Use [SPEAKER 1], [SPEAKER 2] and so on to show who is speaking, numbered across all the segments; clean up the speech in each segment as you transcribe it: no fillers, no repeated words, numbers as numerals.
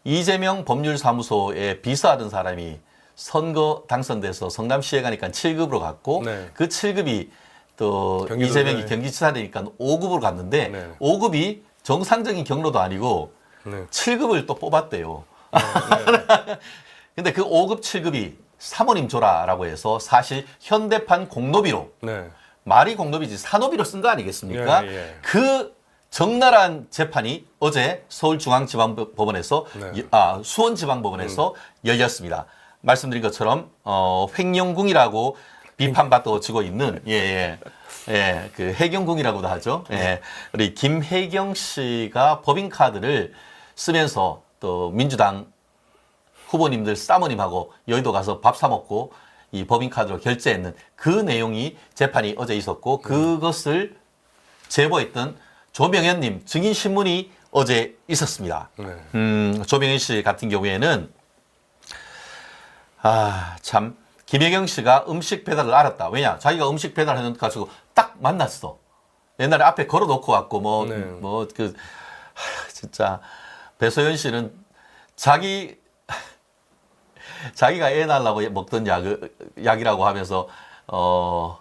[SPEAKER 1] 이재명 법률사무소에 비서하던 사람이 선거 당선돼서 성남시에 가니까 7급으로 갔고
[SPEAKER 2] 네.
[SPEAKER 1] 그 7급이 또
[SPEAKER 2] 경기도,
[SPEAKER 1] 이재명이
[SPEAKER 2] 네.
[SPEAKER 1] 경기지사 되니까 5급으로 갔는데
[SPEAKER 2] 네.
[SPEAKER 1] 5급이 정상적인 경로도 아니고
[SPEAKER 2] 네.
[SPEAKER 1] 7급을 또 뽑았대요.
[SPEAKER 2] 네.
[SPEAKER 1] 근데 그 5급, 7급이 사모님 줘라라고 해서 사실 현대판 공노비로
[SPEAKER 2] 네.
[SPEAKER 1] 말이 공노비지 산노비로 쓴 거 아니겠습니까?
[SPEAKER 2] 예, 예.
[SPEAKER 1] 그 적나라한 재판이 어제 서울중앙지방법원에서
[SPEAKER 2] 네.
[SPEAKER 1] 수원지방법원에서 열렸습니다. 말씀드린 것처럼 횡령궁이라고 비판받아지고 있는 그 해경궁이라고도 하죠. 예, 우리 김혜경 씨가 법인카드를 쓰면서 또 민주당 후보님들 사모님하고 여의도 가서 밥 사 먹고 이 법인카드로 결제했는 그 내용이 재판이 어제 있었고 그것을 제보했던 조명현님 증인 신문이 어제 있었습니다.
[SPEAKER 2] 네.
[SPEAKER 1] 조명현 씨 같은 경우에는 참 김혜경 씨가 음식 배달을 알았다. 왜냐? 자기가 음식 배달하는 가지고 딱 만났어. 옛날에 앞에 걸어놓고 왔고
[SPEAKER 2] 네.
[SPEAKER 1] 진짜 배소연 씨는 자기가 애 낳으려고 먹던 약이라고 하면서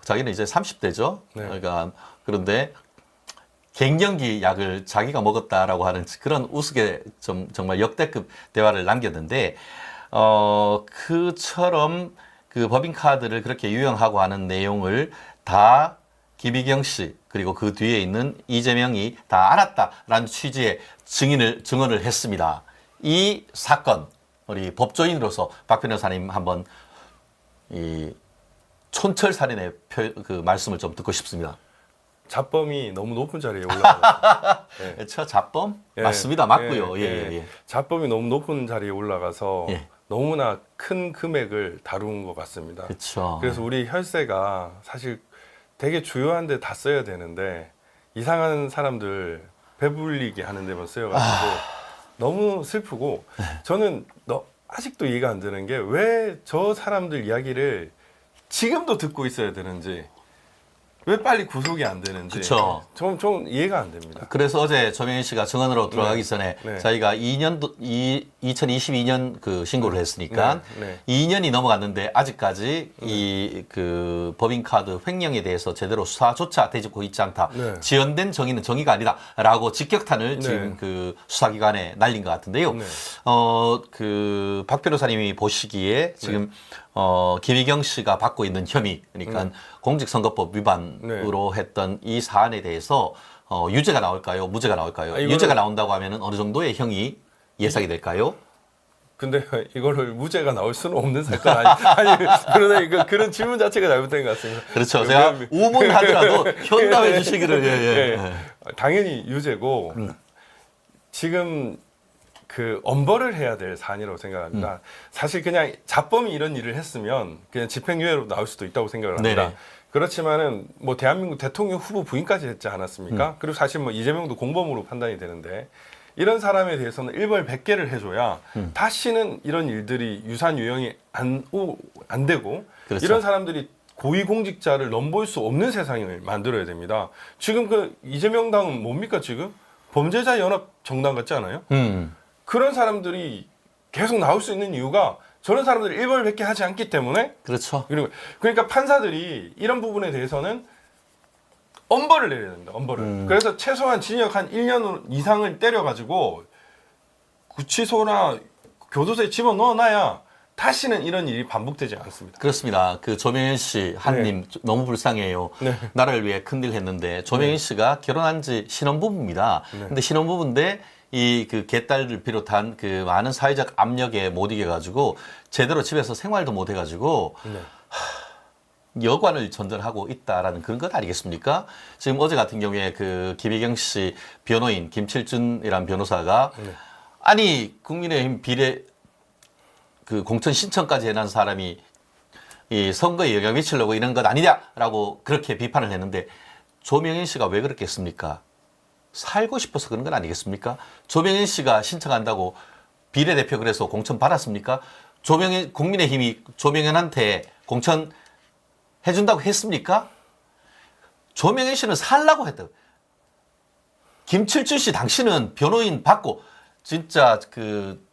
[SPEAKER 1] 자기는 이제 30대죠.
[SPEAKER 2] 네.
[SPEAKER 1] 그러니까 그런데 갱년기 약을 자기가 먹었다라고 하는 그런 우스개 정말 역대급 대화를 남겼는데 그처럼 그 법인카드를 그렇게 유용하고 하는 내용을 다 김희경 씨 그리고 그 뒤에 있는 이재명이 다 알았다라는 취지의 증언을 했습니다. 이 사건 우리 법조인으로서 박 변호사님 한번 이 촌철살인의 그 말씀을 좀 듣고 싶습니다.
[SPEAKER 2] 자범이 너무 높은 자리에 올라가서 네.
[SPEAKER 1] 자범?
[SPEAKER 2] 예,
[SPEAKER 1] 맞습니다. 맞고요.
[SPEAKER 2] 자범이 너무 높은 자리에 올라가서
[SPEAKER 1] 예.
[SPEAKER 2] 너무나 큰 금액을 다룬 것 같습니다.
[SPEAKER 1] 그렇죠.
[SPEAKER 2] 그래서 우리 혈세가 사실 되게 주요한데 다 써야 되는데 이상한 사람들 배불리게 하는 데만 쓰여가지고 너무 슬프고 저는 아직도 이해가 안 되는 게 왜 저 사람들 이야기를 지금도 듣고 있어야 되는지 왜 빨리 구속이 안 되는지
[SPEAKER 1] 그쵸.
[SPEAKER 2] 좀 이해가 안 됩니다.
[SPEAKER 1] 그래서 어제 조명현 씨가 증언으로 들어가기 전에
[SPEAKER 2] 네.
[SPEAKER 1] 저희가 2022년 그 신고를 했으니까
[SPEAKER 2] 네.
[SPEAKER 1] 2년이 넘어갔는데 아직까지 이 그 법인카드 횡령에 대해서 제대로 수사조차 되고 있지 않다.
[SPEAKER 2] 네.
[SPEAKER 1] 지연된 정의는 정의가 아니다라고 직격탄을
[SPEAKER 2] 네.
[SPEAKER 1] 지금 그 수사기관에 날린 것 같은데요.
[SPEAKER 2] 네.
[SPEAKER 1] 그 박 변호사님이 보시기에 지금 김희경 씨가 받고 있는 혐의, 그러니까 공직선거법 위반으로 했던 이 사안에 대해서 유죄가 나올까요? 무죄가 나올까요? 유죄가 나온다고 하면은 어느 정도의 형이 예상이 될까요?
[SPEAKER 2] 근데 이거를 무죄가 나올 수는 없는 사건 아니 그러나 그런 질문 자체가 잘못된 것 같습니다.
[SPEAKER 1] 그렇죠. 제가 우문하더라도 현답해 주시기를
[SPEAKER 2] 당연히 유죄고 지금 그 엄벌을 해야 될 사안이라고 생각합니다. 사실 그냥 자범이 이런 일을 했으면 그냥 집행유예로 나올 수도 있다고 생각을 합니다.
[SPEAKER 1] 네네.
[SPEAKER 2] 그렇지만은 뭐 대한민국 대통령 후보 부인까지 했지 않았습니까? 그리고 사실 뭐 이재명도 공범으로 판단이 되는데 이런 사람에 대해서는 일벌 100개를 해줘야 다시는 이런 일들이 유산 유형이 안 되고
[SPEAKER 1] 그렇죠.
[SPEAKER 2] 이런 사람들이 고위공직자를 넘볼 수 없는 세상을 만들어야 됩니다. 지금 그 이재명 당은 뭡니까 지금? 범죄자 연합 정당 같지 않아요? 그런 사람들이 계속 나올 수 있는 이유가 저런 사람들이 일벌 100개 하지 않기 때문에
[SPEAKER 1] 그렇죠.
[SPEAKER 2] 그러니까 판사들이 이런 부분에 대해서는 엄벌을 내려야 됩니다. 엄벌을. 그래서 최소한 징역 한 1년 이상을 때려가지고 구치소나 교도소에 집어넣어놔야 다시는 이런 일이 반복되지 않습니다.
[SPEAKER 1] 그렇습니다. 그 조명현 씨, 한님 너무 불쌍해요.
[SPEAKER 2] 네.
[SPEAKER 1] 나라를 위해 큰일 했는데 조명현 씨가 결혼한 지 신혼부부입니다. 근데 신혼부부인데 이 그 개딸을 비롯한 그 많은 사회적 압력에 못 이겨가지고 제대로 집에서 생활도 못 해가지고 여관을 전전하고 있다라는 그런 것 아니겠습니까? 지금 어제 같은 경우에 그 김혜경 씨 변호인 김칠준이란 변호사가 아니 국민의힘 비례 그 공천 신청까지 해놓은 사람이 이 선거에 영향 미치려고 이런 것 아니냐라고 그렇게 비판을 했는데 조명현 씨가 왜 그렇겠습니까? 살고 싶어서 그런 건 아니겠습니까? 조명현 씨가 신청한다고 비례대표 그래서 공천 받았습니까? 국민의힘이 조명현한테 공천 해준다고 했습니까? 조명현 씨는 살라고 했다. 김칠준 씨 당신은 변호인 받고 진짜 그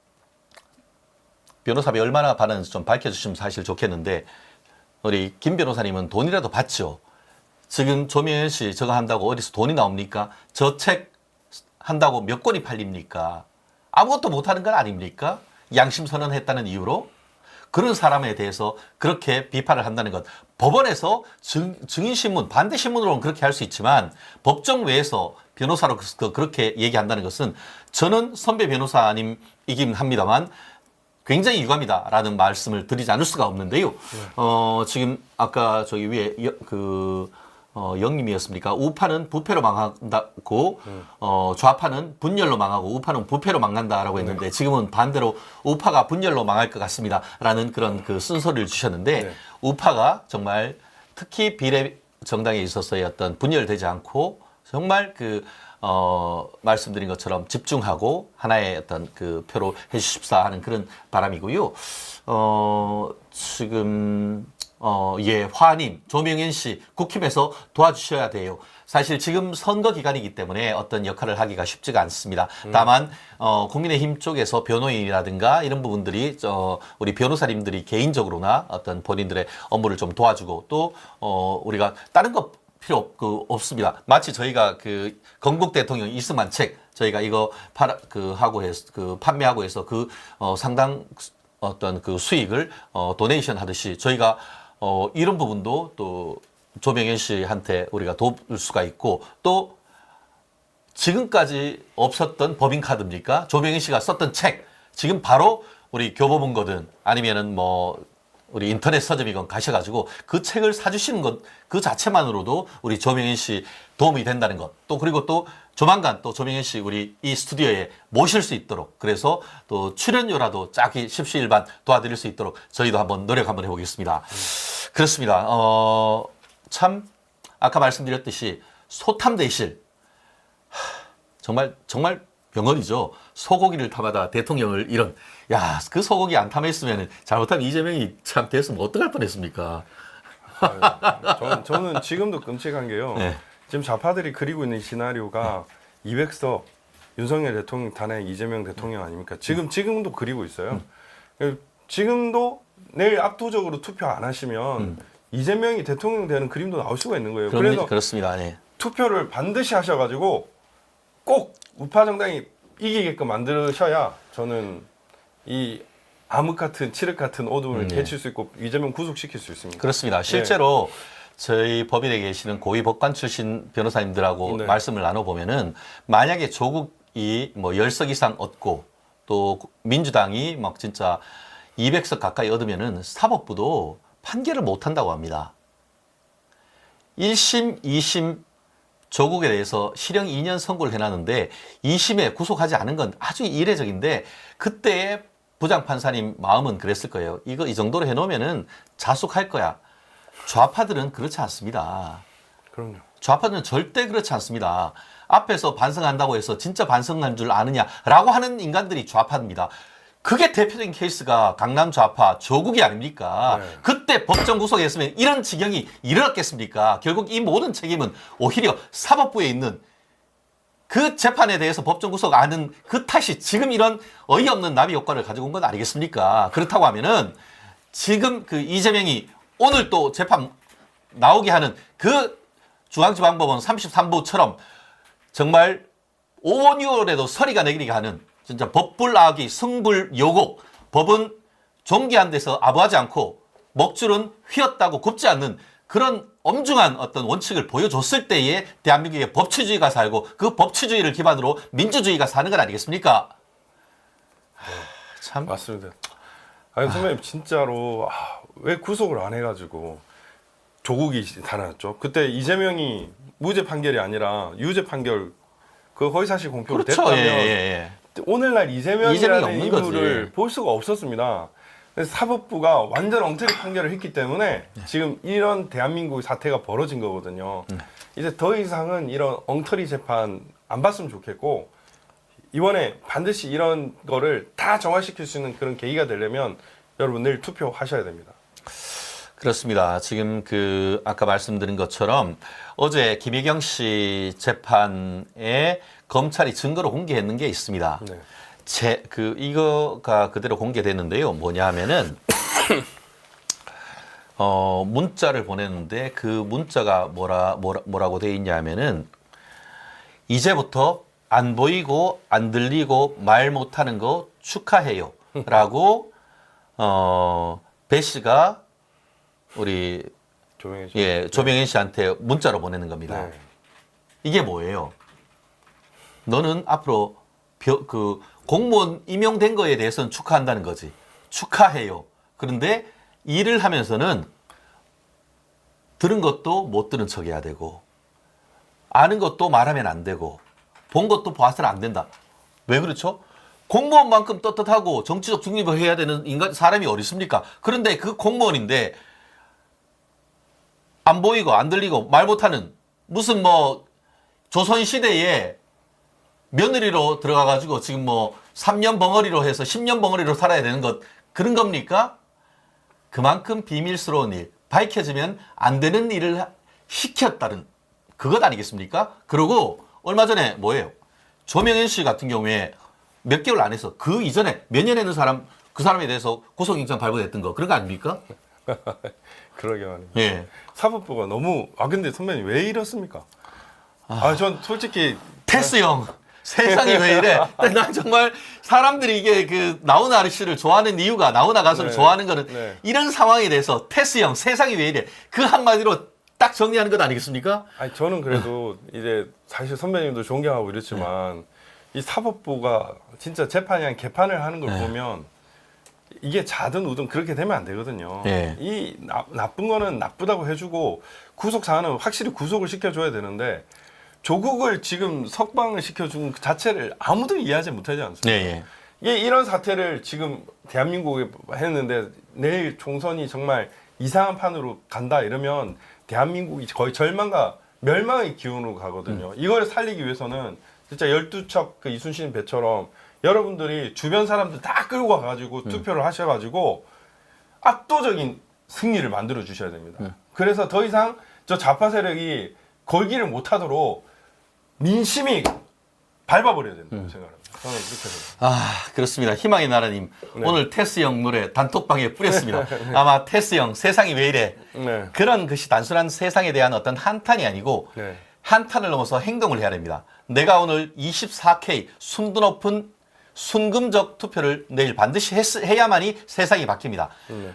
[SPEAKER 1] 변호사비 얼마나 받았는지 좀 밝혀주시면 사실 좋겠는데 우리 김 변호사님은 돈이라도 받죠. 지금 조명현 씨 저거 한다고 어디서 돈이 나옵니까? 저 책 한다고 몇 권이 팔립니까? 아무것도 못하는 건 아닙니까? 양심 선언했다는 이유로 그런 사람에 대해서 그렇게 비판을 한다는 것. 법원에서 증인신문, 반대신문으로는 그렇게 할 수 있지만 법정 외에서 변호사로 그렇게 얘기한다는 것은 저는 선배 변호사님이긴 합니다만 굉장히 유감이다라는 말씀을 드리지 않을 수가 없는데요. 지금 아까 저기 위에 영님이었습니까? 우파는 부패로 망한다고, 좌파는 분열로 망하고 우파는 부패로 망한다라고 했는데 지금은 반대로 우파가 분열로 망할 것 같습니다라는 그런 그 쓴소리를 주셨는데 우파가 정말 특히 비례 정당에 있어서의 어떤 분열되지 않고 정말 말씀드린 것처럼 집중하고 하나의 어떤 그 표로 해주십사 하는 그런 바람이고요. 지금, 화님, 조명현 씨, 국힘에서 도와주셔야 돼요. 사실 지금 선거 기간이기 때문에 어떤 역할을 하기가 쉽지가 않습니다. 다만, 국민의힘 쪽에서 변호인이라든가 이런 부분들이, 우리 변호사님들이 개인적으로나 어떤 본인들의 업무를 좀 도와주고 또, 우리가 다른 것 필요 없습니다. 마치 저희가 건국 대통령 이승만 책 저희가 이거 판매하고 해서 상당 어떤 수익을 도네이션 하듯이 저희가 이런 부분도 또 조명현 씨한테 우리가 도울 수가 있고 또 지금까지 없었던 법인카드입니까? 조명현 씨가 썼던 책 지금 바로 우리 교보문고든 아니면은 우리 인터넷 서점이건 가셔가지고 그 책을 사주시는 것 그 자체만으로도 우리 조명현 씨 도움이 된다는 것. 또 그리고 또 조만간 또 조명현 씨 우리 이 스튜디오에 모실 수 있도록 그래서 또 출연료라도 짝이 십시일반 도와드릴 수 있도록 저희도 한번 노력 한번 해보겠습니다. 그렇습니다. 참 아까 말씀드렸듯이 소탐대실 정말 명언이죠. 소고기를 탐하다 대통령을 잃은. 야, 그 소고기 안 탐했으면 잘못하면 이재명이 참 됐으면 어떡할 뻔했습니까?
[SPEAKER 2] 저는 지금도 끔찍한 게요.
[SPEAKER 1] 네.
[SPEAKER 2] 지금 좌파들이 그리고 있는 시나리오가 200석 윤석열 대통령 탄핵 이재명 대통령 아닙니까? 지금도 그리고 있어요. 지금도 내일 압도적으로 투표 안 하시면 이재명이 대통령 되는 그림도 나올 수가 있는 거예요. 그래서
[SPEAKER 1] 그렇습니다. 네.
[SPEAKER 2] 투표를 반드시 하셔가지고 꼭 우파 정당이 이기게끔 만드셔야 저는 이 암흑 같은 칠흑 같은 어둠을 개칠 수 있고 이재명 구속시킬 수 있습니다.
[SPEAKER 1] 그렇습니다. 실제로 저희 법인에 계시는 고위 법관 출신 변호사님들하고 말씀을 나눠보면은 만약에 조국이 10석 이상 얻고 또 민주당이 막 진짜 200석 가까이 얻으면은 사법부도 판결을 못 한다고 합니다. 1심, 2심 조국에 대해서 실형 2년 선고를 해놨는데 2심에 구속하지 않은 건 아주 이례적인데 그때의 부장판사님 마음은 그랬을 거예요. 이 정도로 해놓으면은 자숙할 거야. 좌파들은 그렇지 않습니다.
[SPEAKER 2] 그럼요.
[SPEAKER 1] 좌파들은 절대 그렇지 않습니다. 앞에서 반성한다고 해서 진짜 반성한 줄 아느냐라고 하는 인간들이 좌파입니다. 그게 대표적인 케이스가 강남 좌파 조국이 아닙니까?
[SPEAKER 2] 네.
[SPEAKER 1] 그때 법정 구속했으면 이런 지경이 일어났겠습니까? 결국 이 모든 책임은 오히려 사법부에 있는 그 재판에 대해서 법정 구속 안 하는 그 탓이 지금 이런 어이없는 나비 효과를 가지고 온 건 아니겠습니까? 그렇다고 하면은 지금 이재명이 오늘 또 재판 나오게 하는 그 중앙지방법원 33부처럼 정말 5월 6월에도 서리가 내리게 하는 진짜 법불악이 승불요곡 법은 종기한 데서 아부하지 않고 먹줄은 휘었다고 굽지 않는 그런 엄중한 어떤 원칙을 보여줬을 때에 대한민국의 법치주의가 살고 그 법치주의를 기반으로 민주주의가 사는 건 아니겠습니까? 참
[SPEAKER 2] 맞습니다. 아니 선배님 진짜로 왜 구속을 안 해가지고 조국이 달아났죠. 그때 이재명이 무죄 판결이 아니라 유죄 판결 그 허위사실 공표가
[SPEAKER 1] 그렇죠.
[SPEAKER 2] 됐다면 오늘날
[SPEAKER 1] 이재명이
[SPEAKER 2] 이재명이라는
[SPEAKER 1] 없는
[SPEAKER 2] 인물을
[SPEAKER 1] 거지.
[SPEAKER 2] 볼 수가 없었습니다. 그래서 사법부가 완전 엉터리 판결을 했기 때문에 지금 이런 대한민국의 사태가 벌어진 거거든요. 이제 더 이상은 이런 엉터리 재판 안 봤으면 좋겠고 이번에 반드시 이런 거를 다 정화시킬 수 있는 그런 계기가 되려면 여러분 내일 투표하셔야 됩니다.
[SPEAKER 1] 그렇습니다. 지금 아까 말씀드린 것처럼 어제 김혜경 씨 재판에 검찰이 증거로 공개했는 게 있습니다.
[SPEAKER 2] 네.
[SPEAKER 1] 이거가 그대로 공개됐는데요. 뭐냐 하면은 문자를 보냈는데 그 문자가 뭐라고 돼 있냐 하면은 이제부터 안 보이고 안 들리고 말 못하는 거 축하해요. 라고 배 씨가 우리 조명현 씨한테 문자로 보내는 겁니다.
[SPEAKER 2] 네.
[SPEAKER 1] 이게 뭐예요? 너는 앞으로 그 공무원 임용된 거에 대해서는 축하한다는 거지. 축하해요. 그런데 일을 하면서는 들은 것도 못 들은 척 해야 되고 아는 것도 말하면 안 되고 본 것도 봐서는 안 된다. 왜 그렇죠? 공무원만큼 떳떳하고 정치적 중립을 해야 되는 사람이 어디 있습니까? 그런데 그 공무원인데 안 보이고 안 들리고 말 못하는 무슨 뭐 조선시대에 며느리로 들어가가지고 지금 뭐 3년 벙어리로 해서 10년 벙어리로 살아야 되는 것 그런 겁니까? 그만큼 비밀스러운 일, 밝혀지면 안 되는 일을 시켰다는 그것 아니겠습니까? 그리고 얼마 전에 뭐예요? 조명현 씨 같은 경우에 몇 개월 안 해서 그 이전에 몇 년 했는 사람 그 사람에 대해서 고소영장 발부됐던 거 그런 거 아닙니까?
[SPEAKER 2] 그러게 말입니다.
[SPEAKER 1] 예.
[SPEAKER 2] 사법부가 너무 근데 선배님 왜 이렇습니까? 전 솔직히
[SPEAKER 1] 테스 형 세상이 왜 이래? 난 정말 사람들이 이게 그 나훈아 아저씨를 좋아하는 이유가 나훈아 가수를
[SPEAKER 2] 네.
[SPEAKER 1] 좋아하는 거는
[SPEAKER 2] 네.
[SPEAKER 1] 이런 상황에 대해서 테스 형 세상이 왜 이래? 그 한마디로 딱 정리하는 것 아니겠습니까?
[SPEAKER 2] 저는 그래도 이제 사실 선배님도 존경하고 이렇지만 이 사법부가 진짜 재판이 한 개판을 하는 걸 보면 이게 자든 우든 그렇게 되면 안 되거든요.
[SPEAKER 1] 네.
[SPEAKER 2] 이 나쁜 거는 나쁘다고 해주고 구속 사안은 확실히 구속을 시켜줘야 되는데 조국을 지금 석방을 시켜준 그 자체를 아무도 이해하지 못하지 않습니까?
[SPEAKER 1] 네,
[SPEAKER 2] 이런 사태를 지금 대한민국에 했는데 내일 총선이 정말 이상한 판으로 간다 이러면 대한민국이 거의 절망과 멸망의 기운으로 가거든요. 이걸 살리기 위해서는 진짜 12척 그 이순신 배처럼 여러분들이 주변 사람들 다 끌고 와가지고 투표를 하셔가지고 압도적인 승리를 만들어 주셔야 됩니다. 그래서 더 이상 저 좌파 세력이 걸기를 못하도록 민심이 밟아버려야 된다고 생각합니다. 저는 그렇게 생각합니다.
[SPEAKER 1] 아 그렇습니다. 희망의 나라님
[SPEAKER 2] 네.
[SPEAKER 1] 오늘 테스 형 노래 단톡방에 뿌렸습니다. 아마 테스 형 세상이 왜 이래?
[SPEAKER 2] 네.
[SPEAKER 1] 그런 것이 단순한 세상에 대한 어떤 한탄이 아니고
[SPEAKER 2] 네.
[SPEAKER 1] 한탄을 넘어서 행동을 해야 됩니다. 내가 오늘 24K 순도 높은 순금적 투표를 내일 반드시 해야만이 세상이 바뀝니다.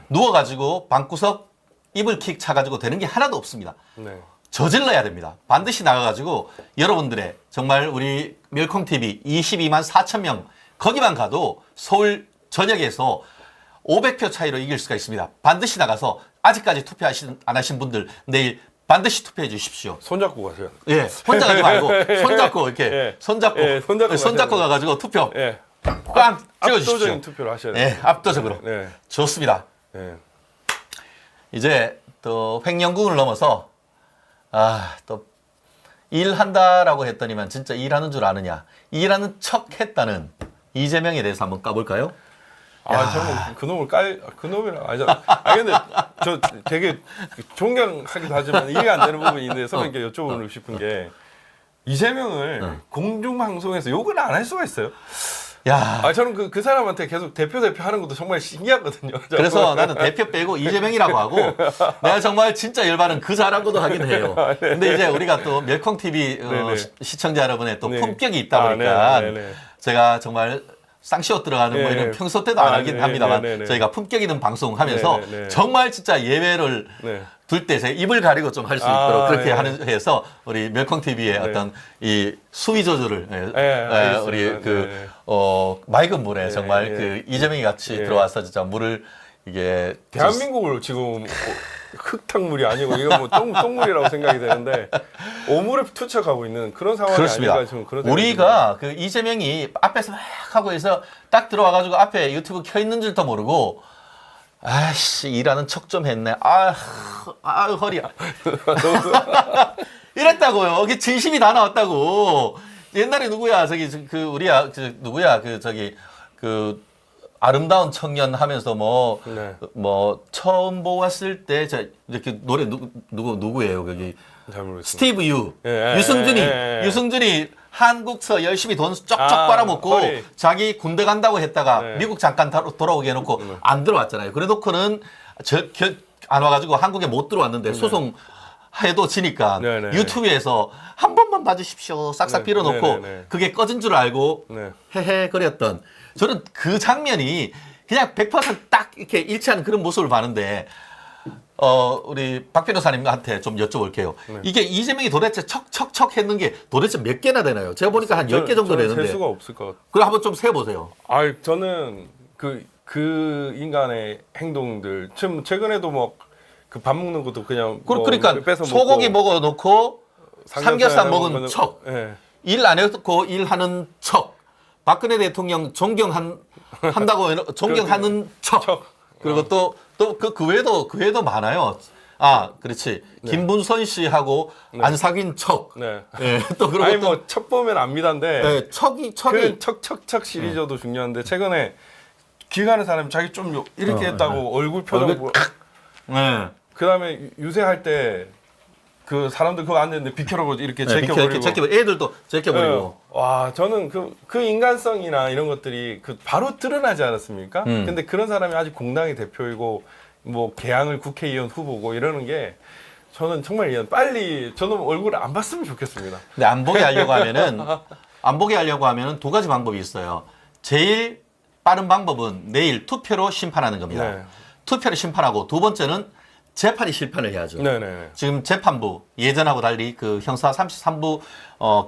[SPEAKER 1] 누워가지고 방구석 이불 킥 차가지고 되는 게 하나도 없습니다.
[SPEAKER 2] 네.
[SPEAKER 1] 저질러야 됩니다. 반드시 나가가지고 여러분들의 정말 우리 멸콩TV 22만 4천 명 거기만 가도 서울 전역에서 500표 차이로 이길 수가 있습니다. 반드시 나가서 아직까지 투표 안 하신 분들 내일 반드시 투표해 주십시오.
[SPEAKER 2] 손잡고 가세요.
[SPEAKER 1] 예, 혼자 가지 말고 손잡고 이렇게
[SPEAKER 2] 예.
[SPEAKER 1] 손잡고
[SPEAKER 2] 예, 손잡고
[SPEAKER 1] 가가지고 투표
[SPEAKER 2] 예.
[SPEAKER 1] 꽝 찍어주십시오.
[SPEAKER 2] 압도적인 투표를 하셔야 돼요.
[SPEAKER 1] 예, 압도적으로
[SPEAKER 2] 네.
[SPEAKER 1] 좋습니다.
[SPEAKER 2] 네.
[SPEAKER 1] 이제 또 횡령궁을 넘어서 또 일한다라고 했더니만 진짜 일하는 줄 아느냐 일하는 척 했다는 이재명에 대해서 한번 까볼까요?
[SPEAKER 2] 저는 그놈을 그놈이라 근데 저 되게 존경하기도 하지만 이해가 안 되는 부분이 있는데 선배님께 여쭤보고 싶은 게 이재명을 공중방송에서 욕을 안 할 수가 있어요?
[SPEAKER 1] 야,
[SPEAKER 2] 저는 그 사람한테 계속 대표 하는 것도 정말 신기하거든요.
[SPEAKER 1] 그래서 나는 대표 빼고 이재명이라고 하고 내가 정말 진짜 열받은 그 사람과도 하긴 해요. 근데 이제 우리가 또 멸콩TV
[SPEAKER 2] 네네.
[SPEAKER 1] 시청자 여러분의 또
[SPEAKER 2] 네.
[SPEAKER 1] 품격이 있다 보니까
[SPEAKER 2] 네네.
[SPEAKER 1] 제가 정말 쌍시옷 들어가는 뭐
[SPEAKER 2] 네.
[SPEAKER 1] 이런 평소 때도 안 하긴
[SPEAKER 2] 네,
[SPEAKER 1] 합니다만
[SPEAKER 2] 네, 네, 네.
[SPEAKER 1] 저희가 품격 있는 방송하면서
[SPEAKER 2] 네, 네, 네.
[SPEAKER 1] 정말 진짜 예외를
[SPEAKER 2] 네.
[SPEAKER 1] 둘 때 제가 입을 가리고 좀 할 수 있도록 그렇게
[SPEAKER 2] 네.
[SPEAKER 1] 해서 우리 멸콩TV의 어떤 이 수위 조절을
[SPEAKER 2] 알겠습니다.
[SPEAKER 1] 우리
[SPEAKER 2] 네.
[SPEAKER 1] 맑은 물에 정말
[SPEAKER 2] 네.
[SPEAKER 1] 그 이재명이 같이
[SPEAKER 2] 네.
[SPEAKER 1] 들어와서 진짜 물을 이게
[SPEAKER 2] 대한민국을 지금 흙탕물이 아니고 이거 뭐 똥물이라고 생각이 되는데 오물에 투척하고 있는 그런 상황이
[SPEAKER 1] 그렇습니다.
[SPEAKER 2] 아닐까 지금 그런 생각이
[SPEAKER 1] 우리가 그 이재명이 앞에서 막 하고 해서 딱 들어와가지고 앞에 유튜브 켜 있는 줄도 모르고 아씨 일하는 척 좀 했네. 허리야. 이랬다고요. 이게 진심이 다 나왔다고. 옛날에 누구야 저기 그 우리야 누구야 그 저기 그 아름다운 청년 하면서 뭐 처음 보았을 때 이렇게 노래 누구예요 거기
[SPEAKER 2] 잘 모르겠습니다.
[SPEAKER 1] 스티브 유승준이 한국서 열심히 돈 쪽쪽
[SPEAKER 2] 아,
[SPEAKER 1] 빨아먹고
[SPEAKER 2] 허리.
[SPEAKER 1] 자기 군대 간다고 했다가
[SPEAKER 2] 네.
[SPEAKER 1] 미국 잠깐 돌아오게 해놓고 안 들어왔잖아요. 그래놓고는 안 와가지고 한국에 못 들어왔는데 소송 해도 지니까
[SPEAKER 2] 네, 네.
[SPEAKER 1] 유튜브에서 한 번만 봐주십시오. 싹싹
[SPEAKER 2] 네,
[SPEAKER 1] 빌어놓고
[SPEAKER 2] 네, 네, 네.
[SPEAKER 1] 그게 꺼진 줄 알고
[SPEAKER 2] 네.
[SPEAKER 1] 헤헤거렸던 저는 그 장면이 그냥 100%딱 이렇게 일치하는 그런 모습을 봤는데 우리 박 변호사님한테 좀 여쭤볼게요.
[SPEAKER 2] 네.
[SPEAKER 1] 이게 이재명이 도대체 척척척 했는 게 도대체 몇 개나 되나요? 제가 보니까 한 10개 정도
[SPEAKER 2] 셀
[SPEAKER 1] 되는데.
[SPEAKER 2] 수가 없을 것 같아요.
[SPEAKER 1] 그럼 한번 좀 세보세요.
[SPEAKER 2] 아, 저는 그 인간의 행동들 최근에도 뭐 그 밥 먹는 것도 그냥
[SPEAKER 1] 그러니까
[SPEAKER 2] 뺏어
[SPEAKER 1] 소고기
[SPEAKER 2] 먹고,
[SPEAKER 1] 먹어놓고 삼겹살 먹은
[SPEAKER 2] 먹으면-
[SPEAKER 1] 척.
[SPEAKER 2] 예.
[SPEAKER 1] 일 안 했고 일하는 척. 박근혜 대통령 존경한다고 존경하는 척.
[SPEAKER 2] 척.
[SPEAKER 1] 그리고 또 그 외에도 많아요. 아, 그렇지. 김문선 씨하고 안 사귄 척.
[SPEAKER 2] 네.
[SPEAKER 1] 예, 또 그리고
[SPEAKER 2] 아니
[SPEAKER 1] 또
[SPEAKER 2] 뭐 척 보면 압니다인데
[SPEAKER 1] 예, 척이
[SPEAKER 2] 그 척척척 시리즈도 중요한데 최근에 길 가는 사람이 자기 좀 이렇게 했다고 얼굴 표정
[SPEAKER 1] 얼굴 예.
[SPEAKER 2] 그다음에 유세할 때 그 사람들 그거 안 됐는데 비켜라고 이렇게 제껴버리고
[SPEAKER 1] 애들도 제껴버리고.
[SPEAKER 2] 예. 와 저는 그 인간성이나 이런 것들이 바로 드러나지 않았습니까? 근데 그런 사람이 아직 공당의 대표이고 뭐 개항을 국회의원 후보고 이러는 게 저는 정말 빨리 저는 얼굴을 안 봤으면 좋겠습니다.
[SPEAKER 1] 근데 안 보게 하려고 하면은 두 가지 방법이 있어요. 제일 빠른 방법은 내일 투표로 심판하는 겁니다.
[SPEAKER 2] 네.
[SPEAKER 1] 투표로 심판하고 두 번째는 재판이 실판을 해야죠.
[SPEAKER 2] 네네.
[SPEAKER 1] 지금 재판부 예전하고 달리 그 형사 33부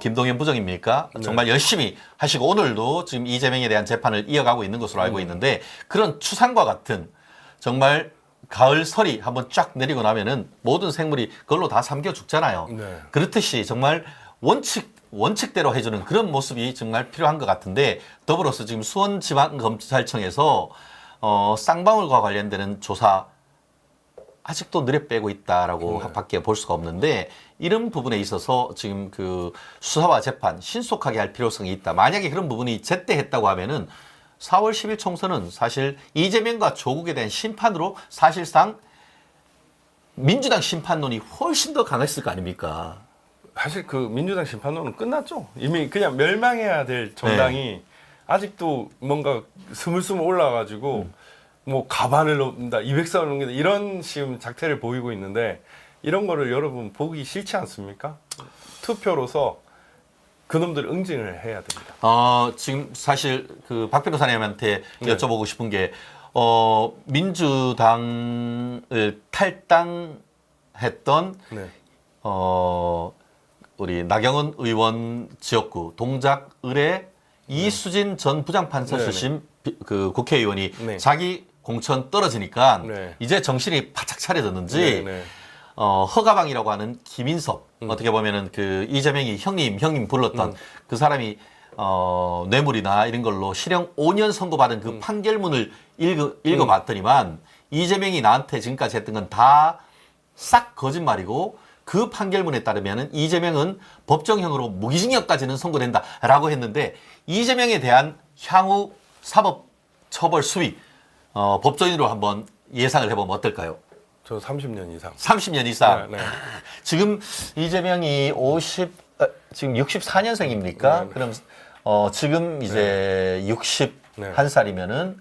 [SPEAKER 1] 김동연 부장입니까? 정말 열심히 하시고 오늘도 지금 이재명에 대한 재판을 이어가고 있는 것으로 알고 있는데 그런 추상과 같은 정말 가을설이 한번 쫙 내리고 나면은 모든 생물이 그걸로 다 삼겨 죽잖아요.
[SPEAKER 2] 네.
[SPEAKER 1] 그렇듯이 정말 원칙대로 해주는 그런 모습이 정말 필요한 것 같은데 더불어서 지금 수원지방검찰청에서 쌍방울과 관련되는 조사 아직도 느려 빼고 있다라고 밖에 볼 수가 없는데 이런 부분에 있어서 지금 그 수사와 재판 신속하게 할 필요성이 있다. 만약에 그런 부분이 제때 했다고 하면은 4월 10일 총선은 사실 이재명과 조국에 대한 심판으로 사실상 민주당 심판론이 훨씬 더 강했을 거 아닙니까?
[SPEAKER 2] 사실 그 민주당 심판론은 끝났죠. 이미 그냥 멸망해야 될 정당이 아직도 뭔가 스물스물 올라가지고 뭐 가반을 넘는다, 200석을 넘긴다 이런 지금 작태를 보이고 있는데 이런 거를 여러분 보기 싫지 않습니까? 투표로서 그놈들 응징을 해야 됩니다.
[SPEAKER 1] 지금 사실 그 박 변호사님한테 여쭤보고 싶은 게 민주당을 탈당했던
[SPEAKER 2] 네.
[SPEAKER 1] 우리 나경원 의원 지역구 동작 을의 이수진 전 부장판사
[SPEAKER 2] 네네.
[SPEAKER 1] 출신 그 국회의원이
[SPEAKER 2] 네.
[SPEAKER 1] 자기 공천 떨어지니까
[SPEAKER 2] 네.
[SPEAKER 1] 이제 정신이 바짝 차려졌는지
[SPEAKER 2] 네.
[SPEAKER 1] 허가방이라고 하는 김인섭 어떻게 보면은 그 이재명이 형님 불렀던 그 사람이 뇌물이나 이런 걸로 실형 5년 선고받은 그 판결문을 읽어봤더니만 이재명이 나한테 지금까지 했던 건 다 싹 거짓말이고 그 판결문에 따르면은 이재명은 법정형으로 무기징역까지는 선고된다라고 했는데 이재명에 대한 향후 사법 처벌 수위 법조인으로 한번 예상을 해보면 어떨까요?
[SPEAKER 2] 저 30년 이상.
[SPEAKER 1] 30년 이상.
[SPEAKER 2] 네, 네.
[SPEAKER 1] 지금 이재명이 지금 64년생입니까?
[SPEAKER 2] 네.
[SPEAKER 1] 그럼 지금 이제 61살이면은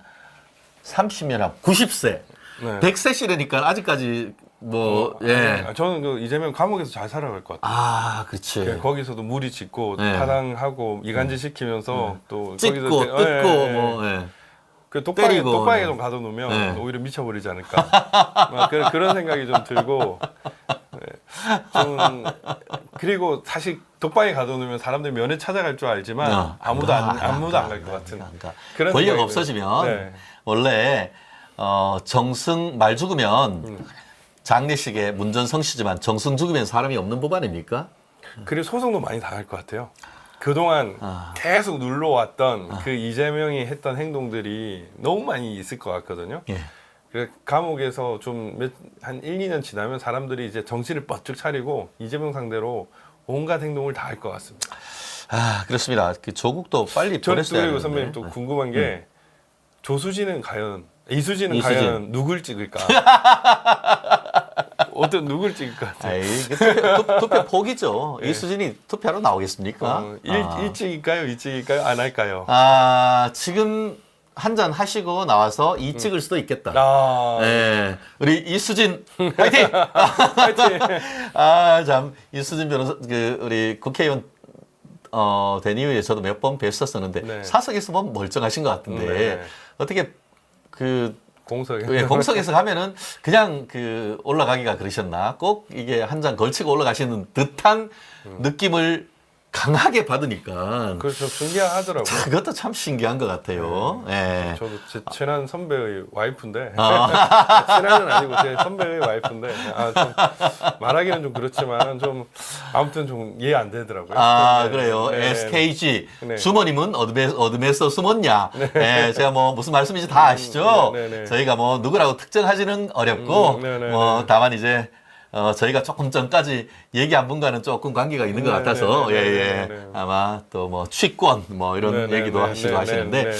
[SPEAKER 1] 30년 앞 90세.
[SPEAKER 2] 네.
[SPEAKER 1] 100세시라니까 아직까지 예.
[SPEAKER 2] 저는 그 이재명 감옥에서 잘 살아갈 것 같아요.
[SPEAKER 1] 그렇지.
[SPEAKER 2] 거기서도 무리 짓고
[SPEAKER 1] 네.
[SPEAKER 2] 타당하고 이간질 시키면서 또
[SPEAKER 1] 찍고
[SPEAKER 2] 거기서
[SPEAKER 1] 뜯고
[SPEAKER 2] 예. 그
[SPEAKER 1] 때리고,
[SPEAKER 2] 독방에
[SPEAKER 1] 네.
[SPEAKER 2] 좀 가둬놓으면
[SPEAKER 1] 네.
[SPEAKER 2] 오히려 미쳐버리지 않을까. 막 그런 생각이 좀 들고 좀 그리고 사실 독방에 가둬놓으면 사람들이 면회 찾아갈 줄 알지만 아무도 안 갈 것 같은 그런
[SPEAKER 1] 권력
[SPEAKER 2] 생각이
[SPEAKER 1] 없어지면
[SPEAKER 2] 네.
[SPEAKER 1] 원래 정승 말 죽으면 장례식에 문전성시지만 정승 죽으면 사람이 없는 법 아닙니까?
[SPEAKER 2] 그리고 소송도 많이 당할 것 같아요. 그동안 계속 눌러왔던 그 이재명이 했던 행동들이 너무 많이 있을 것 같거든요.
[SPEAKER 1] 예.
[SPEAKER 2] 그래서 감옥에서 한 1, 2년 지나면 사람들이 이제 정신을 뻗쭉 차리고 이재명 상대로 온갖 행동을 다 할 것 같습니다.
[SPEAKER 1] 그렇습니다. 그 조국도 빨리
[SPEAKER 2] 저는
[SPEAKER 1] 보냈어야
[SPEAKER 2] 그리고
[SPEAKER 1] 되는데.
[SPEAKER 2] 선배님 또 궁금한 게 이수진은
[SPEAKER 1] 이수진.
[SPEAKER 2] 과연 누굴 찍을까? 어떤 누굴 찍을 것 같아요?
[SPEAKER 1] 아이, 이게 투표 포기죠. 이수진이 투표하러 나오겠습니까?
[SPEAKER 2] 일찍일까요? 일찍일까요? 안 할까요?
[SPEAKER 1] 지금 한 잔 하시고 나와서 이 찍을 수도 있겠다. 네, 우리 이수진 화이팅!
[SPEAKER 2] 파이팅!
[SPEAKER 1] 참 이수진 변호사 우리 국회의원 된 이후에 저도 몇 번 뵀었었는데
[SPEAKER 2] 네.
[SPEAKER 1] 사석에서 보면 멀쩡하신 것 같은데
[SPEAKER 2] 네.
[SPEAKER 1] 어떻게
[SPEAKER 2] 공석에.
[SPEAKER 1] 예, 공석에서 가면은 그냥 올라가기가 그러셨나? 꼭 이게 한 장 걸치고 올라가시는 듯한 느낌을 강하게 받으니까
[SPEAKER 2] 그렇죠. 신기하더라고요.
[SPEAKER 1] 그것도 참 신기한 것 같아요. 예.
[SPEAKER 2] 저도 제 친한 선배의 와이프인데
[SPEAKER 1] 아.
[SPEAKER 2] 친한은 아니고 제 선배의 와이프인데 좀 말하기는 좀 그렇지만 좀 아무튼 좀 이해 안 되더라고요.
[SPEAKER 1] 그래요.
[SPEAKER 2] 네.
[SPEAKER 1] SKG
[SPEAKER 2] 네.
[SPEAKER 1] 주머님은 어둠에서 숨었냐? 네. 제가 뭐 무슨 말씀인지 다 아시죠?
[SPEAKER 2] 네.
[SPEAKER 1] 저희가 뭐 누구라고 특정하지는 어렵고 뭐 다만 이제 저희가 조금 전까지 얘기 한 분과는 조금 관계가 있는 것 같아서 예. 아마 또 뭐 취권 뭐 이런 얘기도 하시고 하시는데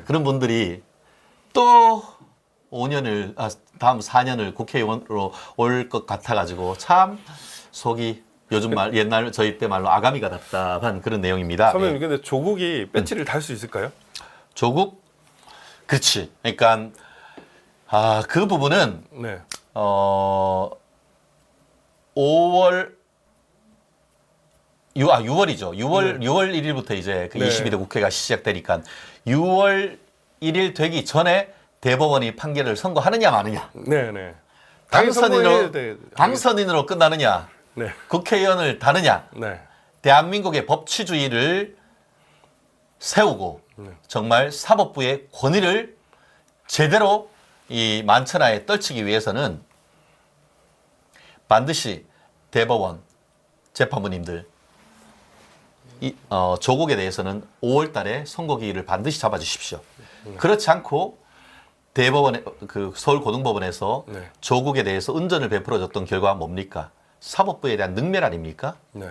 [SPEAKER 1] 그런 분들이 또 5년을 다음 4년을 국회의원으로 올 것 같아가지고 참 속이 요즘 옛날 저희 때 말로 아가미가 답답한 그런 내용입니다.
[SPEAKER 2] 선배님 근데 조국이 배지를 달 수 있을까요?
[SPEAKER 1] 조국 그렇지. 그러니까 그 부분은
[SPEAKER 2] 네.
[SPEAKER 1] 6월이죠. 6월 1일부터 이제 그
[SPEAKER 2] 네.
[SPEAKER 1] 22대 국회가 시작되니까 6월 1일 되기 전에 대법원이 판결을 선고하느냐 마느냐.
[SPEAKER 2] 네.
[SPEAKER 1] 당선인으로 끝나느냐.
[SPEAKER 2] 네.
[SPEAKER 1] 국회의원을 다느냐.
[SPEAKER 2] 네.
[SPEAKER 1] 대한민국의 법치주의를 세우고 정말 사법부의 권위를 제대로 이 만천하에 떨치기 위해서는 반드시 대법원 재판부님들 조국에 대해서는 5월 달에 선고기일을 반드시 잡아주십시오. 그렇지 않고 대법원에 서울고등법원에서
[SPEAKER 2] 네.
[SPEAKER 1] 조국에 대해서 은전을 베풀어줬던 결과가 뭡니까? 사법부에 대한 능멸 아닙니까?
[SPEAKER 2] 네.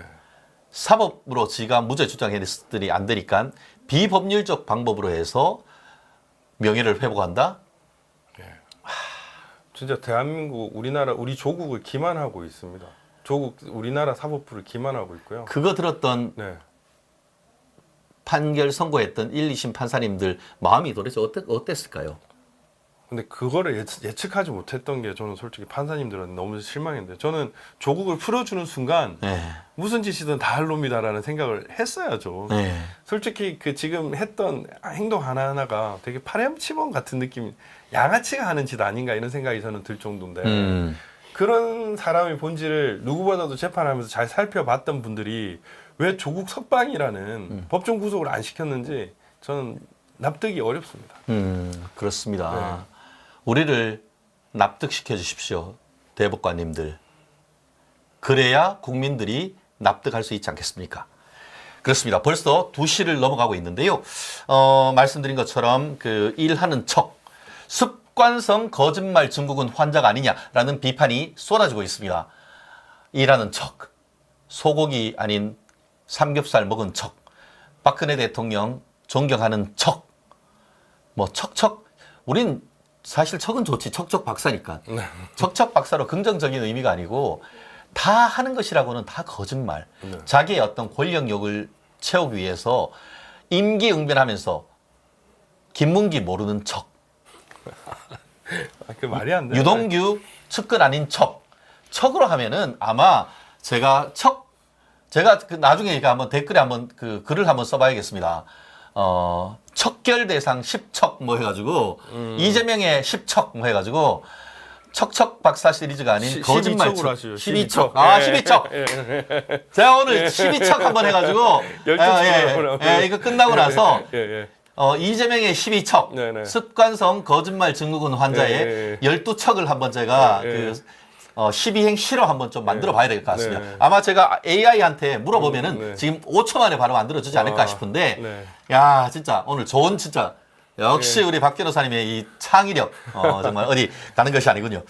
[SPEAKER 1] 사법으로 지가 무죄 주장했더니 안 되니까 비법률적 방법으로 해서 명예를 회복한다?
[SPEAKER 2] 진짜 대한민국 우리나라 우리 조국을 기만하고 있습니다. 우리나라 사법부를 기만하고 있고요.
[SPEAKER 1] 그거 들었던
[SPEAKER 2] 네.
[SPEAKER 1] 판결 선고했던 1, 2심 판사님들 마음이 도대체 어땠을까요?
[SPEAKER 2] 근데 그거를 예측하지 못했던 게 저는 솔직히 판사님들은 너무 실망인데 저는 조국을 풀어주는 순간
[SPEAKER 1] 네.
[SPEAKER 2] 무슨 짓이든 다 할 놈이다라는 생각을 했어야죠.
[SPEAKER 1] 네.
[SPEAKER 2] 솔직히 지금 했던 행동 하나하나가 되게 파렴치범 같은 느낌, 양아치가 하는 짓 아닌가 이런 생각이 저는 들 정도인데 그런 사람의 본질을 누구보다도 재판하면서 잘 살펴봤던 분들이 왜 조국 석방이라는 법정 구속을 안 시켰는지 저는 납득이 어렵습니다.
[SPEAKER 1] 그렇습니다.
[SPEAKER 2] 네.
[SPEAKER 1] 우리를 납득시켜 주십시오. 대법관님들. 그래야 국민들이 납득할 수 있지 않겠습니까? 그렇습니다. 벌써 2시를 넘어가고 있는데요. 말씀드린 것처럼 일하는 척, 습관성 거짓말 증국은 환자가 아니냐라는 비판이 쏟아지고 있습니다. 일하는 척, 소고기 아닌 삼겹살 먹은 척, 박근혜 대통령 존경하는 척, 뭐 척척, 우린 사실 척은 좋지, 척척 박사니까. 척척 박사로 긍정적인 의미가 아니고 다 하는 것이라고는 다 거짓말. 자기의 어떤 권력욕을 채우기 위해서 임기응변하면서 김문기 모르는 척.
[SPEAKER 2] 그 말이 안 돼.
[SPEAKER 1] 유동규 측근 아닌 척. 척으로 하면은 아마 제가 나중에 한번 댓글에 한번 글을 한번 써봐야겠습니다. 척결 대상 10척 뭐 해가지고 이재명의 10척 뭐 해가지고 척척 박사 시리즈가 아닌 거짓말 12척. 12척. 제가 오늘 12척 한번 해가지고
[SPEAKER 2] 12척
[SPEAKER 1] 이거 끝나고 나서 이재명의 12척
[SPEAKER 2] 네네.
[SPEAKER 1] 습관성 거짓말 증후군 환자의 12척을 한번 제가 12행 시로 한번 좀 만들어 봐야 될 것 같습니다. 아마 제가 AI한테 물어보면은 지금 5초 만에 바로 만들어주지 않을까 싶은데 야 진짜 오늘 좋은 진짜 역시 우리 박 변호사님의 이 창의력 정말 어디 가는 것이 아니군요.